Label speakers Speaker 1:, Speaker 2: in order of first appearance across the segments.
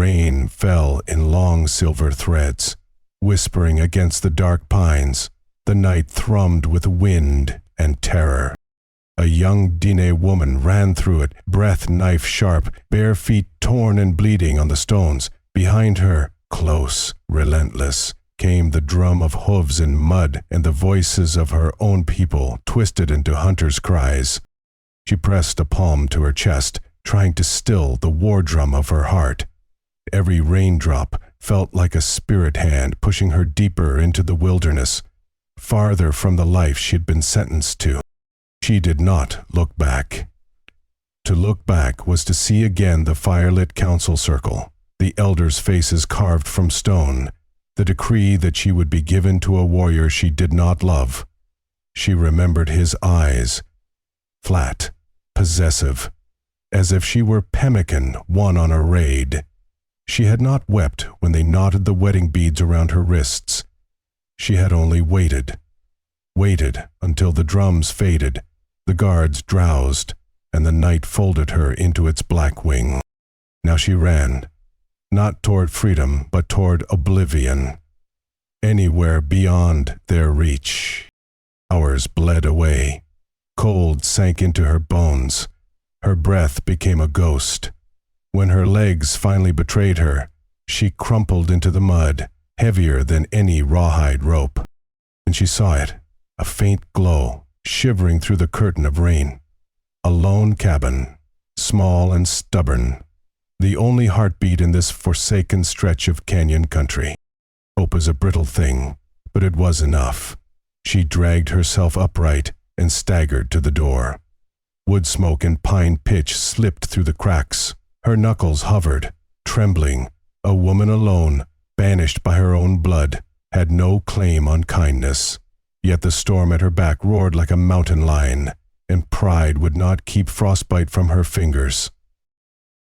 Speaker 1: rain fell in long silver threads, whispering against the dark pines. The night thrummed with wind and terror. A young Diné woman ran through it, breath knife sharp, bare feet torn and bleeding on the stones. Behind her, close, relentless, came the drum of hooves in mud and the voices of her own people twisted into hunters' cries. She pressed a palm to her chest, trying to still the war drum of her heart. Every raindrop felt like a spirit hand pushing her deeper into the wilderness, farther from the life she had been sentenced to. She did not look back. To look back was to see again the firelit council circle, the elders' faces carved from stone, the decree that she would be given to a warrior she did not love. She remembered his eyes, flat, possessive, as if she were pemmican won on a raid. She had not wept when they knotted the wedding beads around her wrists. She had only waited until the drums faded, the guards drowsed, and the night folded her into its black wing. Now she ran, not toward freedom, but toward oblivion, anywhere beyond their reach. Hours bled away. Cold sank into her bones. Her breath became a ghost. When her legs finally betrayed her, she crumpled into the mud, heavier than any rawhide rope. And she saw it, a faint glow, shivering through the curtain of rain. A lone cabin, small and stubborn, the only heartbeat in this forsaken stretch of canyon country. Hope is a brittle thing, but it was enough. She dragged herself upright and staggered to the door. Wood smoke and pine pitch slipped through the cracks. Her knuckles hovered, trembling. A woman alone, banished by her own blood, had no claim on kindness. Yet the storm at her back roared like a mountain lion, and pride would not keep frostbite from her fingers.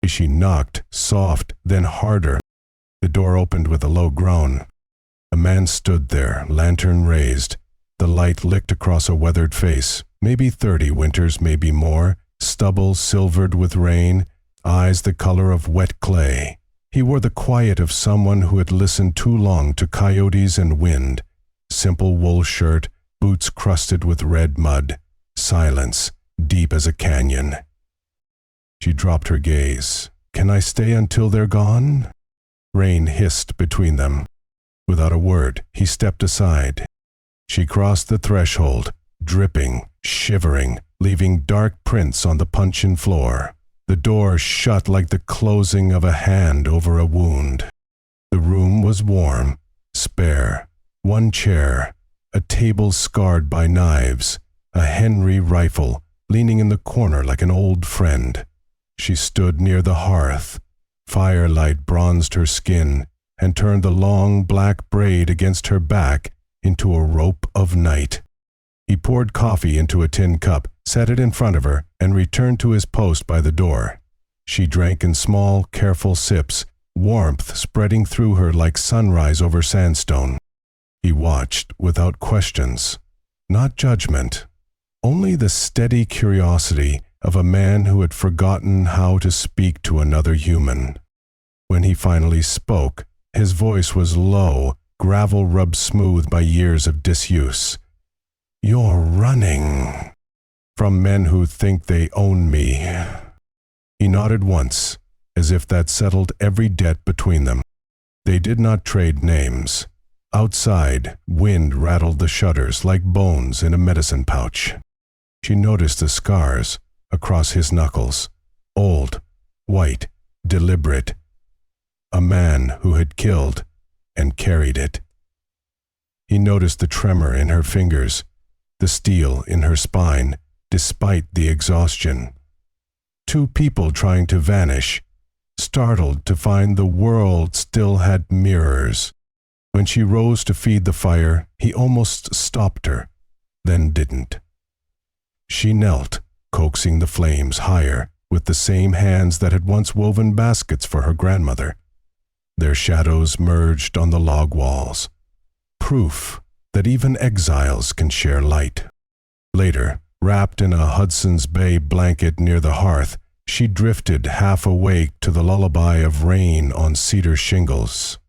Speaker 1: She knocked, soft, then harder. The door opened with a low groan. A man stood there, lantern raised. The light licked across a weathered face, maybe 30 winters, maybe more, stubble silvered with rain, eyes the color of wet clay. He wore the quiet of someone who had listened too long to coyotes and wind. Simple wool shirt, boots crusted with red mud, silence, deep as a canyon. She dropped her gaze. "Can I stay until they're gone?" Rain hissed between them. Without a word, he stepped aside. She crossed the threshold, dripping, shivering, leaving dark prints on the puncheon floor. The door shut like the closing of a hand over a wound. The room was warm, spare. One chair, a table scarred by knives, a Henry rifle leaning in the corner like an old friend. She stood near the hearth. Firelight bronzed her skin and turned the long black braid against her back into a rope of night. He poured coffee into a tin cup, set it in front of her, and returned to his post by the door. She drank in small, careful sips, warmth spreading through her like sunrise over sandstone. He watched without questions, not judgment, only the steady curiosity of a man who had forgotten how to speak to another human. When he finally spoke, his voice was low, gravel rubbed smooth by years of disuse. "You're running from men who think they own me." He nodded once, as if that settled every debt between them. They did not trade names. Outside, wind rattled the shutters like bones in a medicine pouch. She noticed the scars across his knuckles, old, white, deliberate. A man who had killed and carried it. He noticed the tremor in her fingers, the steel in her spine, despite the exhaustion. Two people trying to vanish, startled to find the world still had mirrors. When she rose to feed the fire, he almost stopped her, then didn't. She knelt, coaxing the flames higher with the same hands that had once woven baskets for her grandmother. Their shadows merged on the log walls, proof that even exiles can share light. Later, wrapped in a Hudson's Bay blanket near the hearth, she drifted half awake to the lullaby of rain on cedar shingles.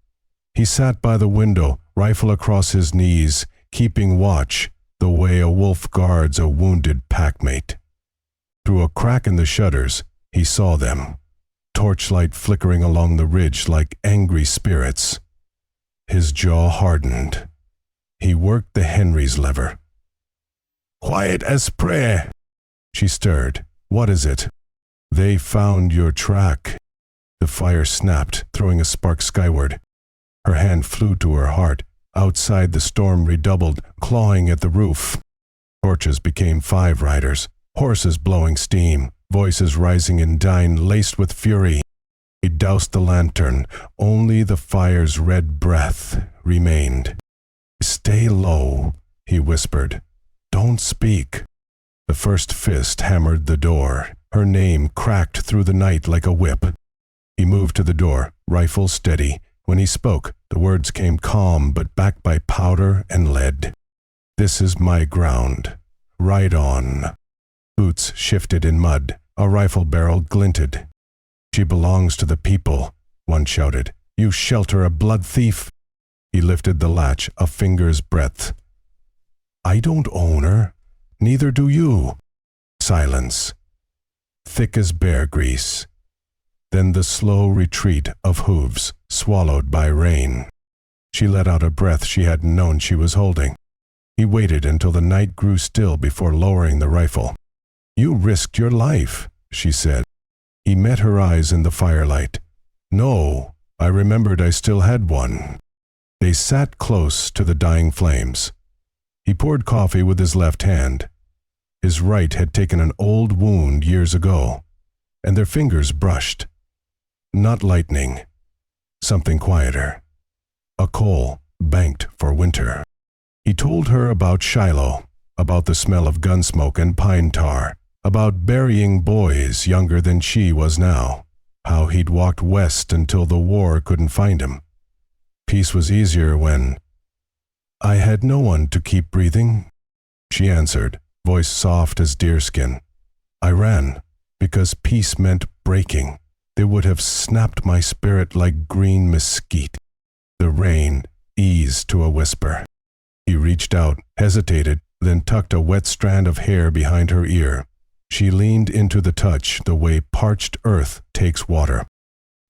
Speaker 1: He sat by the window, rifle across his knees, keeping watch the way a wolf guards a wounded packmate. Through a crack in the shutters, he saw them, torchlight flickering along the ridge like angry spirits. His jaw hardened. He worked the Henry's lever. "Quiet as prayer." She stirred. "What is it?" "They found your track." The fire snapped, throwing a spark skyward. Her hand flew to her heart. Outside, the storm redoubled, clawing at the roof. Torches became 5 riders, horses blowing steam, voices rising in dyne laced with fury. He doused the lantern. Only the fire's red breath remained. "Stay low," he whispered. "Don't speak." The first fist hammered the door. Her name cracked through the night like a whip. He moved to the door, rifle steady. When he spoke, the words came calm but backed by powder and lead. "This is my ground. Ride on." Boots shifted in mud. A rifle barrel glinted. "She belongs to the people," one shouted. "You shelter a blood thief." He lifted the latch a finger's breadth. "I don't own her. Neither do you." Silence. Thick as bear grease. Then the slow retreat of hooves, swallowed by rain. She let out a breath she hadn't known she was holding. He waited until the night grew still before lowering the rifle. "You risked your life," she said. He met her eyes in the firelight. "No, I remembered I still had one." They sat close to the dying flames. He poured coffee with his left hand. His right had taken an old wound years ago, and their fingers brushed. Not lightning. Something quieter. A coal banked for winter. He told her about Shiloh, about the smell of gun smoke and pine tar, about burying boys younger than she was now, how he'd walked west until the war couldn't find him. Peace was easier when... "I had no one to keep breathing," she answered, voice soft as deerskin. "I ran, because peace meant breaking. They would have snapped my spirit like green mesquite." The rain eased to a whisper. He reached out, hesitated, then tucked a wet strand of hair behind her ear. She leaned into the touch the way parched earth takes water.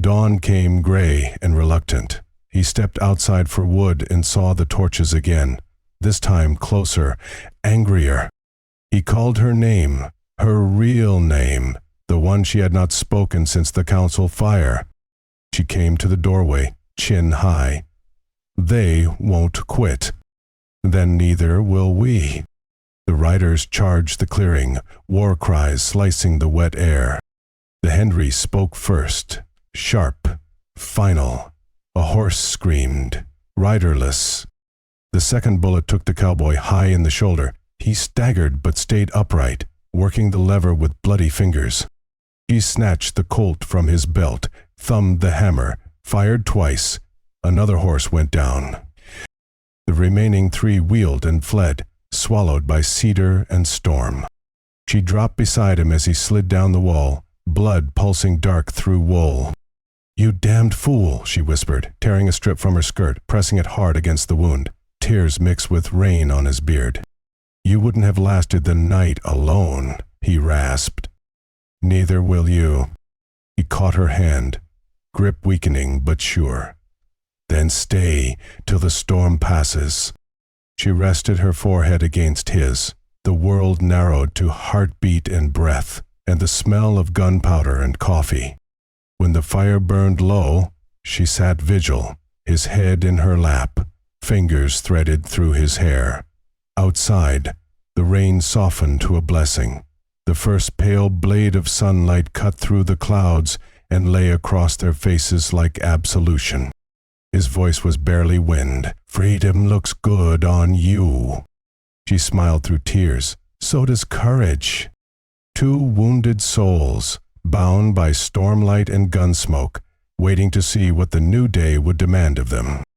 Speaker 1: Dawn came gray and reluctant. He stepped outside for wood and saw the torches again, this time closer, angrier. He called her name, her real name, the one she had not spoken since the council fire. She came to the doorway, chin high. "They won't quit. Then neither will we." The riders charged the clearing, war cries slicing the wet air. The Henry spoke first, sharp, final. A horse screamed, riderless. The second bullet took the cowboy high in the shoulder. He staggered but stayed upright, working the lever with bloody fingers. She snatched the Colt from his belt, thumbed the hammer, fired twice. Another horse went down. The remaining 3 wheeled and fled, swallowed by cedar and storm. She dropped beside him as he slid down the wall, blood pulsing dark through wool. "You damned fool," she whispered, tearing a strip from her skirt, pressing it hard against the wound. Tears mixed with rain on his beard. "You wouldn't have lasted the night alone," he rasped. "Neither will you." He caught her hand, grip weakening but sure. "Then stay till the storm passes." She rested her forehead against his. The world narrowed to heartbeat and breath, and the smell of gunpowder and coffee. When the fire burned low, she sat vigil, his head in her lap, fingers threaded through his hair. Outside, the rain softened to a blessing. The first pale blade of sunlight cut through the clouds and lay across their faces like absolution. His voice was barely wind. "Freedom looks good on you." She smiled through tears. "So does courage." 2 wounded souls, bound by stormlight and gunsmoke, waiting to see what the new day would demand of them.